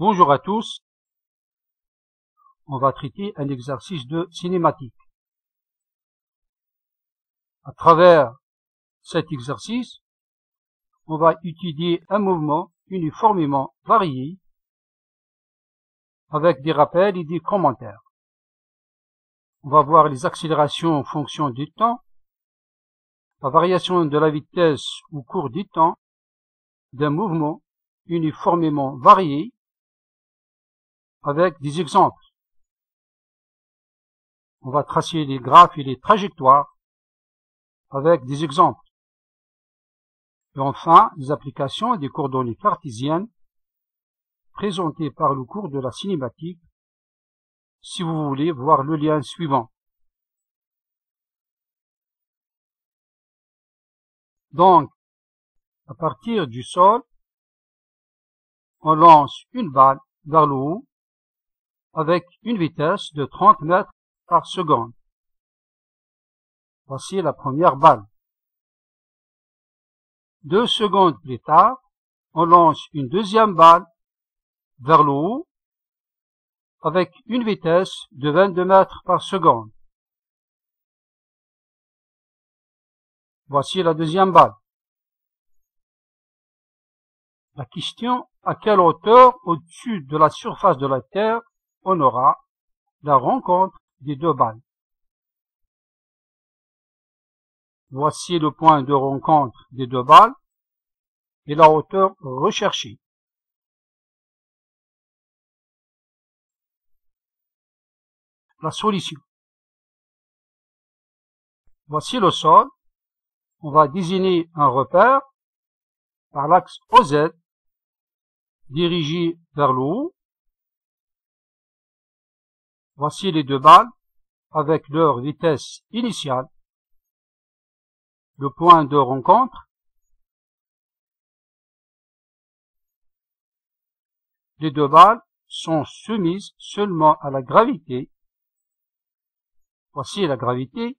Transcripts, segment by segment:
Bonjour à tous, on va traiter un exercice de cinématique. À travers cet exercice, on va étudier un mouvement uniformément varié avec des rappels et des commentaires. On va voir les accélérations en fonction du temps, la variation de la vitesse au cours du temps d'un mouvement uniformément varié avec des exemples. On va tracer les graphes et les trajectoires avec des exemples. Et enfin, les applications des coordonnées cartésiennes présentées par le cours de la cinématique, si vous voulez voir le lien suivant. Donc, à partir du sol, on lance une balle vers le haut avec une vitesse de 30 mètres par seconde. Voici la première balle. 2 secondes plus tard, on lance une deuxième balle vers le haut avec une vitesse de 22 mètres par seconde. Voici la deuxième balle. La question, à quelle hauteur au-dessus de la surface de la Terre on aura la rencontre des deux balles? Voici le point de rencontre des deux balles et la hauteur recherchée. La solution. Voici le sol. On va désigner un repère par l'axe OZ dirigé vers le haut. Voici les deux balles avec leur vitesse initiale. Le point de rencontre. Les deux balles sont soumises seulement à la gravité. Voici la gravité.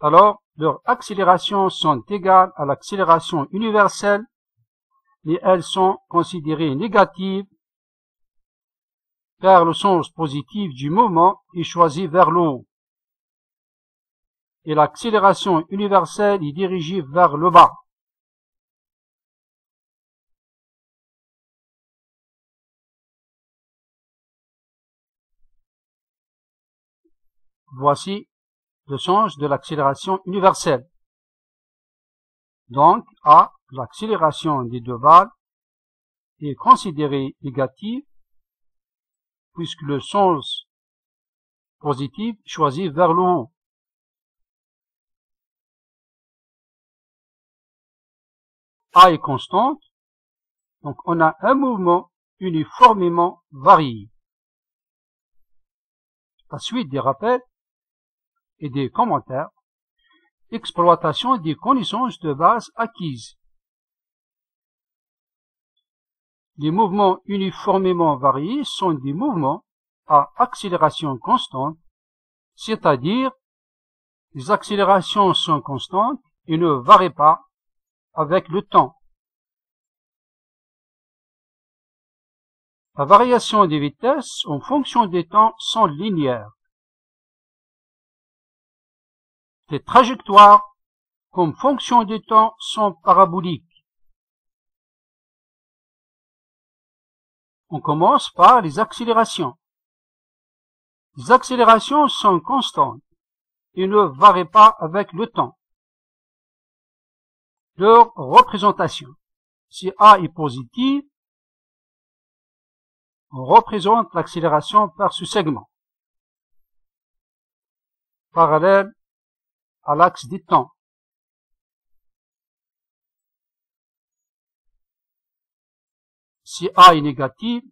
Alors, leurs accélérations sont égales à l'accélération universelle, mais elles sont considérées négatives car le sens positif du mouvement est choisi vers le haut et l'accélération universelle est dirigée vers le bas. Voici le sens de l'accélération universelle. Donc, A, l'accélération des deux balles est considérée négative puisque le sens positif choisit vers le haut. A est constante, donc on a un mouvement uniformément varié. La suite des rappels et des commentaires, exploitation des connaissances de base acquises. Les mouvements uniformément variés sont des mouvements à accélération constante, c'est-à-dire les accélérations sont constantes et ne varient pas avec le temps. La variation des vitesses en fonction des temps sont linéaires. Les trajectoires, comme fonction du temps, sont paraboliques. On commence par les accélérations. Les accélérations sont constantes et ne varient pas avec le temps. Leur représentation. Si A est positive, on représente l'accélération par ce segment, parallèle à l'axe des temps. Si A est négative,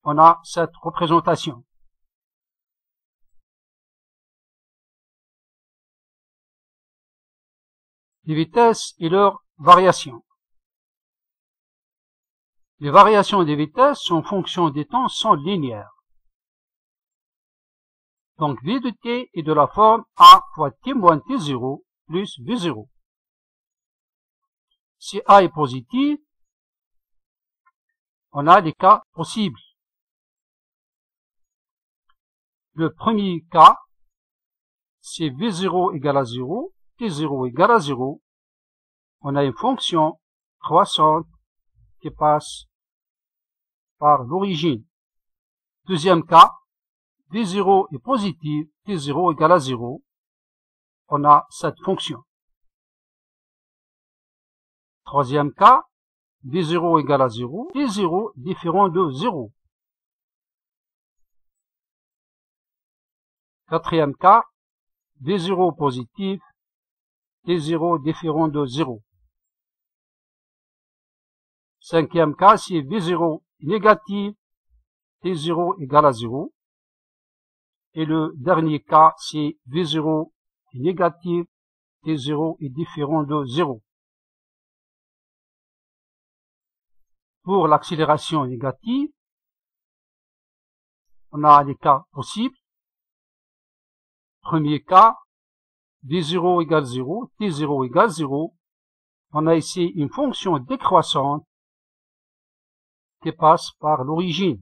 on a cette représentation. Les vitesses et leurs variations. Les variations des vitesses en fonction des temps sont linéaires. Donc V de t est de la forme A fois t moins t0 plus V0. Si A est positive, on a les cas possibles. Le premier cas, c'est V0 égale à 0, T0 égale à 0. On a une fonction croissante qui passe par l'origine. Deuxième cas, V0 est positif, T0 égale à 0. On a cette fonction. Troisième cas, V0 égale à 0, T0 différent de 0. Quatrième cas, V0 positif, T0 différent de 0. Cinquième cas, si V0 est négatif, T0 égale à 0. Et le dernier cas, si V0 est négatif, T0 est différent de 0. Pour l'accélération négative, on a les cas possibles. Premier cas, V0 égale 0, T0 égale 0. On a ici une fonction décroissante qui passe par l'origine.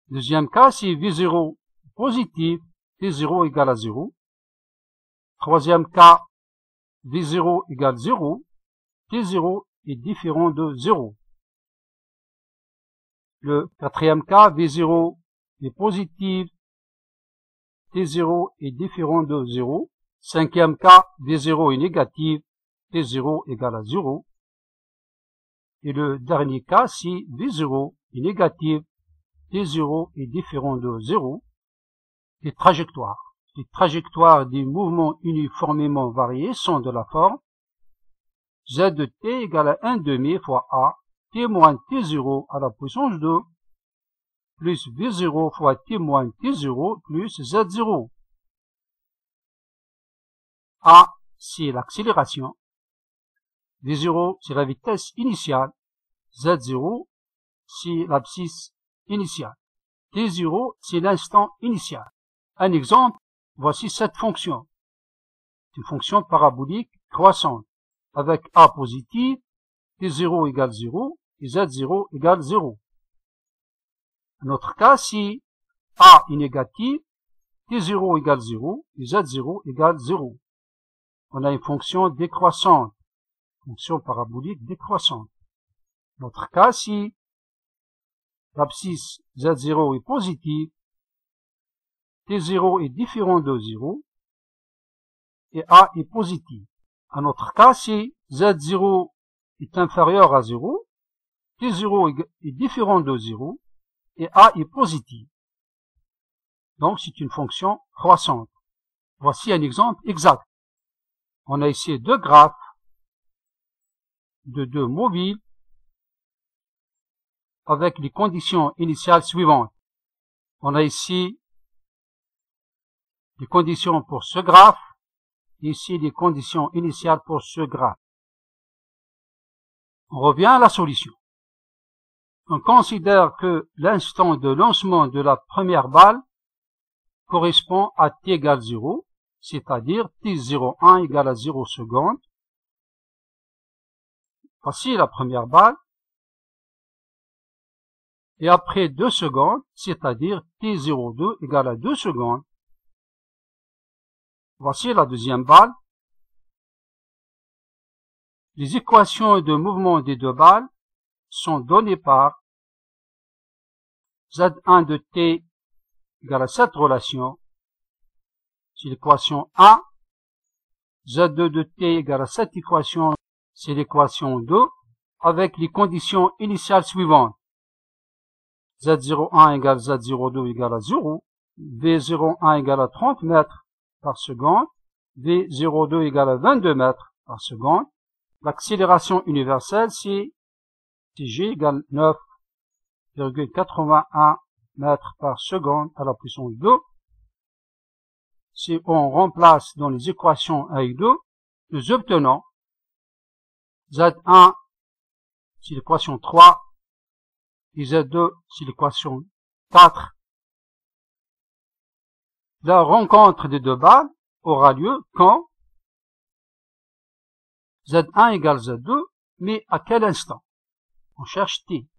Deuxième cas, si V0 positif, T0 égale à 0. Troisième cas, V0 égale 0, T0 est différent de 0. Le quatrième cas, V0 est positif, T0 est différent de 0. Cinquième cas, V0 est négatif, T0 égale à 0. Et le dernier cas, si V0 est négatif, T0 est différent de 0. Les trajectoires. Les trajectoires des mouvements uniformément variés sont de la forme Z de t égale à 1 demi fois A, t moins t0 à la puissance 2, plus V0 fois t moins t0 plus Z0. A, c'est l'accélération. V0, c'est la vitesse initiale. Z0, c'est l'abscisse initiale. T0, c'est l'instant initial. Un exemple, voici cette fonction. C'est une fonction parabolique croissante, avec A positif, T0 égale 0 et Z0 égale 0. Un autre cas, si A est négatif, T0 égale 0 et Z0 égale 0. On a une fonction décroissante, fonction parabolique décroissante. Notre cas, si l'abscisse Z0 est positive, T0 est différent de 0 et A est positif. En notre cas, si Z0 est inférieur à 0, T0 est différent de 0 et A est positif. Donc, c'est une fonction croissante. Voici un exemple exact. On a ici deux graphes de deux mobiles avec les conditions initiales suivantes. On a ici les conditions pour ce graphe, ici les conditions initiales pour ce graphe. On revient à la solution. On considère que l'instant de lancement de la première balle correspond à t égale 0, c'est-à-dire t01 égale à 0 secondes. Voici la première balle. Et après 2 secondes, c'est-à-dire t02 égale à 2 secondes. Voici la deuxième balle. Les équations de mouvement des deux balles sont données par Z1 de t égale à cette relation. C'est l'équation 1. Z2 de t égale à cette équation, c'est l'équation 2, avec les conditions initiales suivantes. Z01 égale Z02 égale à 0, V01 égale à 30 mètres par seconde, V02 égale à 22 mètres par seconde. L'accélération universelle, c'est g égale 9,81 mètres par seconde à la puissance 2. Si on remplace dans les équations 1 et 2, nous obtenons Z1, c'est l'équation 3, et Z2, c'est l'équation 4. La rencontre des deux balles aura lieu quand Z1 égale Z2, mais à quel instant? On cherche t.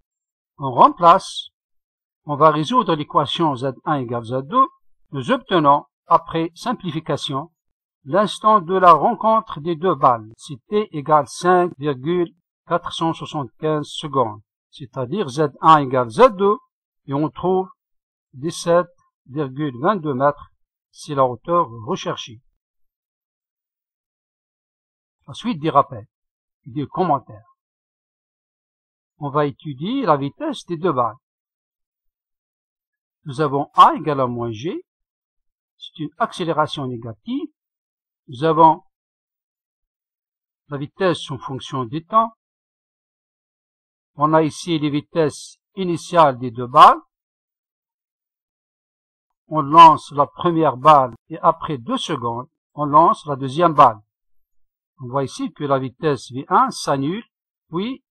On remplace, on va résoudre l'équation z1 égale z2, nous obtenons, après simplification, l'instant de la rencontre des deux balles, si t égale 5,475 secondes, c'est-à-dire z1 égale z2, et on trouve 17,22 mètres, c'est la hauteur recherchée. Ensuite, des rappels et des commentaires. On va étudier la vitesse des deux balles. Nous avons a égale à moins g, c'est une accélération négative. Nous avons la vitesse en fonction du temps. On a ici les vitesses initiales des deux balles. On lance la première balle et après 2 secondes, on lance la deuxième balle. On voit ici que la vitesse V1 s'annule, puis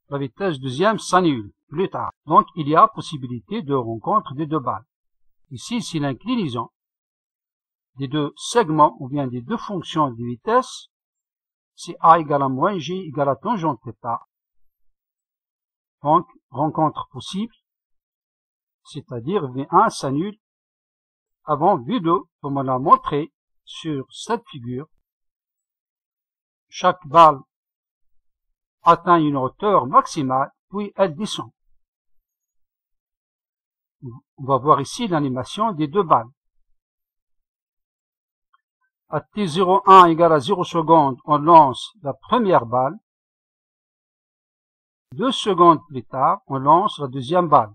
la vitesse deuxième s'annule plus tard. Donc il y a possibilité de rencontre des deux balles. Ici, c'est l'inclinaison des deux segments ou bien des deux fonctions de vitesse. C'est A égale à moins G égale à tangente θ. Donc, rencontre possible, c'est-à-dire V1 s'annule avant V2, comme on l'a montré sur cette figure. Chaque balle atteint une hauteur maximale, puis elle descend. On va voir ici l'animation des deux balles. À t01 égale à 0 secondes, on lance la première balle. 2 secondes plus tard, on lance la deuxième balle.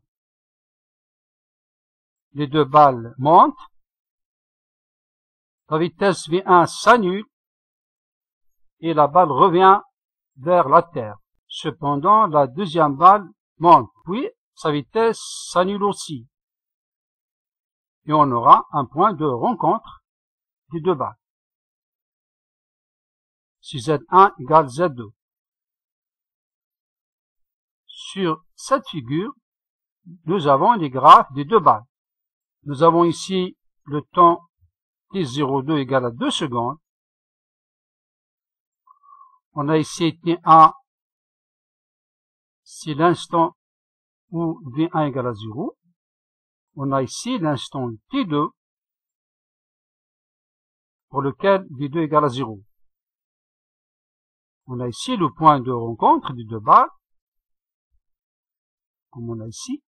Les deux balles montent. La vitesse V1 s'annule et la balle revient vers la Terre. Cependant, la deuxième balle monte, puis sa vitesse s'annule aussi. Et on aura un point de rencontre des deux balles. Si Z1 égale Z2. Sur cette figure, nous avons les graphes des deux balles. Nous avons ici le temps t02 égale à 2 secondes. On a ici t1, c'est l'instant où v1 égale à 0. On a ici l'instant t2 pour lequel v2 égale à 0. On a ici le point de rencontre des deux balles, comme on a ici.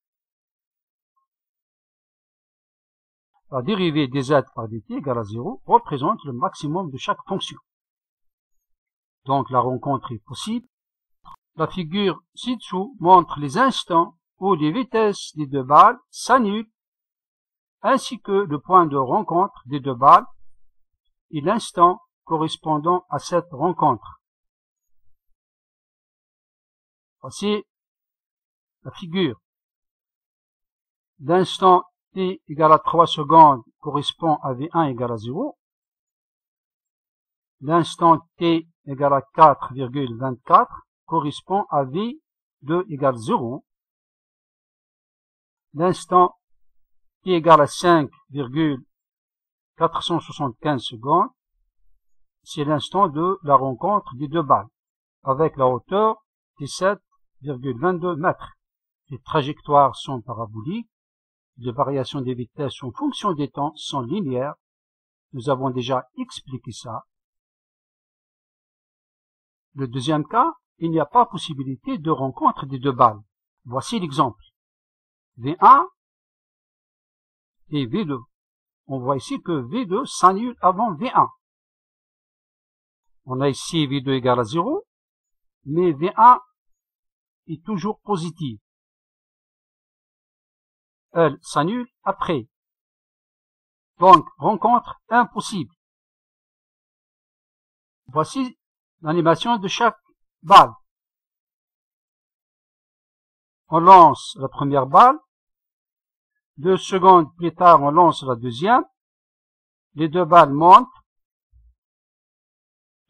La dérivée des z par dt égale à 0 représente le maximum de chaque fonction. Donc la rencontre est possible. La figure ci-dessous montre les instants où les vitesses des deux balles s'annulent, ainsi que le point de rencontre des deux balles et l'instant correspondant à cette rencontre. Voici la figure. L'instant t égale à 3 secondes correspond à v1 égale à 0. L'instant t égale à 4,24 correspond à v2 égale 0. L'instant t égale à 5,475 secondes, c'est l'instant de la rencontre des deux balles, avec la hauteur de 7,22 mètres. Les trajectoires sont paraboliques, les variations des vitesses en fonction des temps sont linéaires. Nous avons déjà expliqué ça. Le deuxième cas, il n'y a pas possibilité de rencontre des deux balles. Voici l'exemple. V1 et V2. On voit ici que V2 s'annule avant V1. On a ici V2 égale à 0, mais V1 est toujours positive. Elle s'annule après. Donc, rencontre impossible. Voici l'animation de chaque balle. On lance la première balle. 2 secondes plus tard, on lance la deuxième. Les deux balles montent.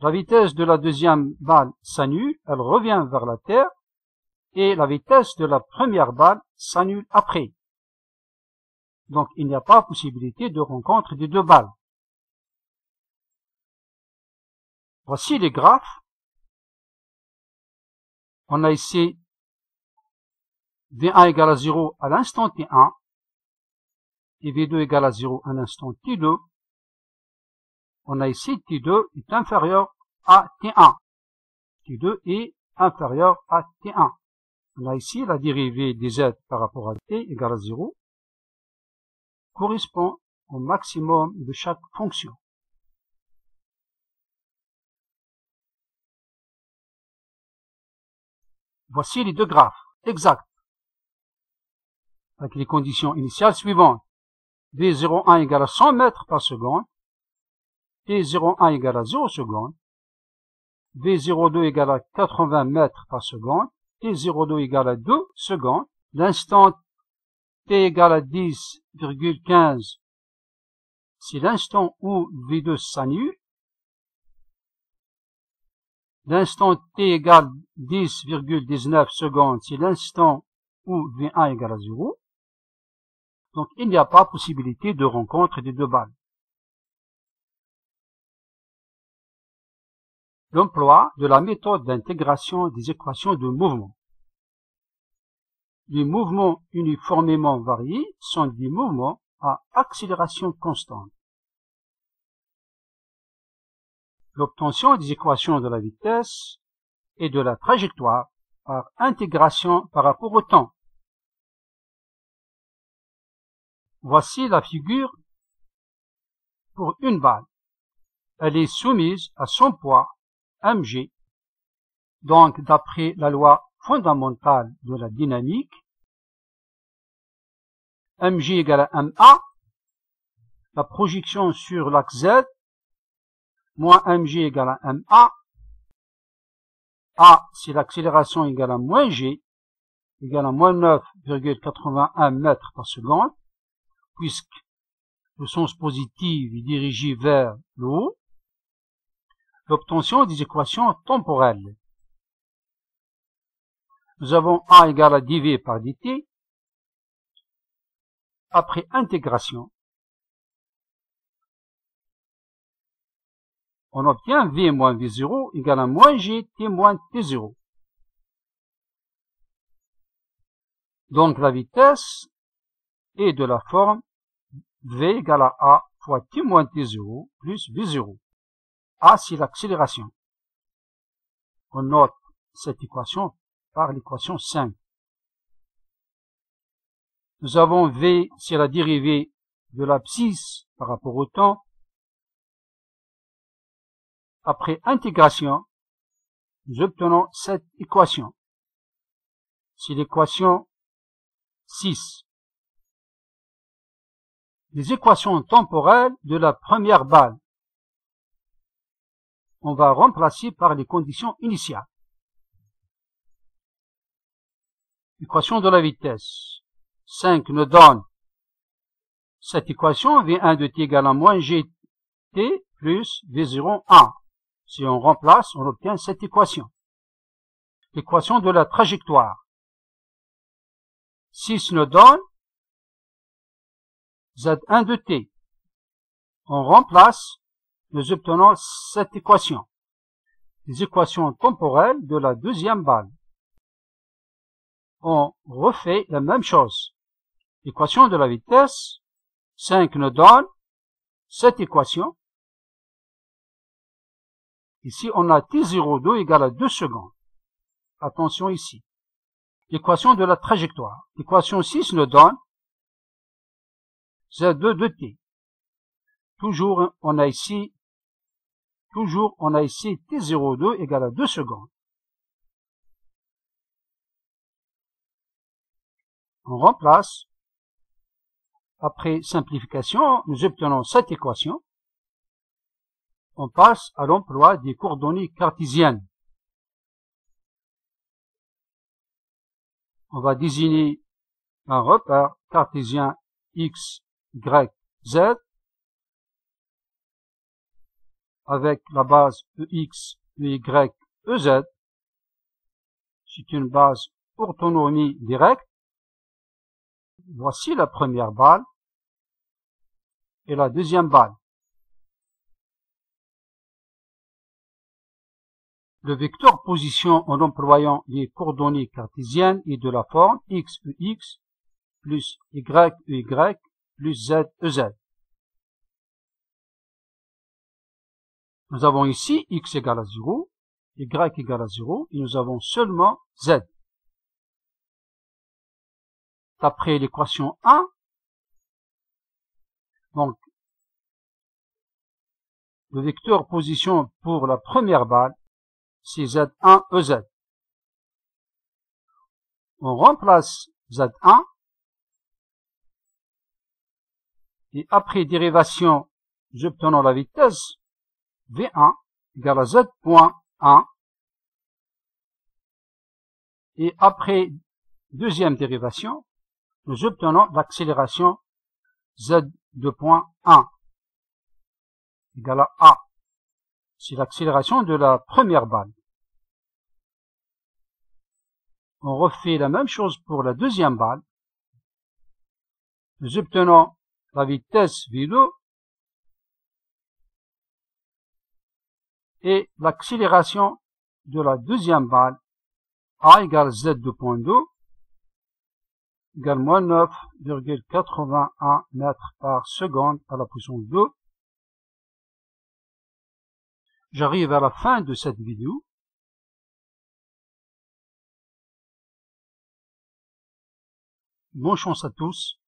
La vitesse de la deuxième balle s'annule, elle revient vers la Terre. Et la vitesse de la première balle s'annule après. Donc, il n'y a pas possibilité de rencontre des deux balles. Voici les graphes On a ici V1 égale à 0 à l'instant T1 et V2 égale à 0 à l'instant T2. On a ici T2 est inférieur à T1. T2 est inférieur à T1. On a ici la dérivée des z par rapport à t égale à 0 correspond au maximum de chaque fonction. Voici les deux graphes exacts avec les conditions initiales suivantes. V01 égale à 100 mètres par seconde, T01 égale à 0 secondes, V02 égale à 80 mètres par seconde, T02 égale à 2 secondes, l'instant t égale à 10,15, c'est l'instant où V2 s'annule, l'instant t égale 10,19 secondes, c'est l'instant où V1 égale à 0, donc il n'y a pas possibilité de rencontre des deux balles. L'emploi de la méthode d'intégration des équations de mouvement. Les mouvements uniformément variés sont des mouvements à accélération constante. L'obtention des équations de la vitesse et de la trajectoire par intégration par rapport au temps. Voici la figure pour une balle. Elle est soumise à son poids mg. Donc, d'après la loi fondamentale de la dynamique, mg égale à ma, la projection sur l'axe z, moins mg égale à ma, a c'est l'accélération égale à moins g, égale à moins 9,81 mètres par seconde, puisque le sens positif est dirigé vers le haut. L'obtention des équations temporelles. Nous avons A égale à dv par dt. Après intégration, on obtient V moins V0 égale à moins G T moins T0. Donc la vitesse est de la forme V égale à A fois T moins T0 plus V0. A, c'est l'accélération. On note cette équation par l'équation 5. Nous avons V, c'est la dérivée de l'abscisse par rapport au temps. Après intégration, nous obtenons cette équation. C'est l'équation 6. Les équations temporelles de la première balle. On va remplacer par les conditions initiales. Équation de la vitesse. 5 nous donne cette équation, V1 de t égale à moins gt plus V0 1. Si on remplace, on obtient cette équation. L'équation de la trajectoire. 6 nous donne Z1 de t. On remplace, nous obtenons cette équation. Les équations temporelles de la deuxième balle. On refait la même chose. L'équation de la vitesse, 5 nous donne cette équation. Ici, on a t02 égale à 2 secondes. Attention ici. L'équation de la trajectoire. L'équation 6 nous donne Z2 de t. Toujours, on a ici t02 égale à 2 secondes. On remplace. Après simplification, nous obtenons cette équation. On passe à l'emploi des coordonnées cartésiennes. On va désigner un repère cartésien x, y, z avec la base EX, EY, EZ. C'est une base orthonomie directe. Voici la première balle et la deuxième balle. Le vecteur position en employant les coordonnées cartésiennes est de la forme x, ex, plus y, ey, plus z, ez. Nous avons ici x égale à 0, y égale à 0, et nous avons seulement z. D'après l'équation 1, donc, le vecteur position pour la première balle, c'est Z1, EZ. On remplace Z1, et après dérivation, nous obtenons la vitesse V1 égale à Z.1, et après deuxième dérivation, nous obtenons l'accélération Z2.1 égale à A. C'est l'accélération de la première balle. On refait la même chose pour la deuxième balle. Nous obtenons la vitesse V2 et l'accélération de la deuxième balle A égale Z2.2 égale moins 9,81 mètres par seconde à la puissance 2. J'arrive à la fin de cette vidéo. Bonne chance à tous.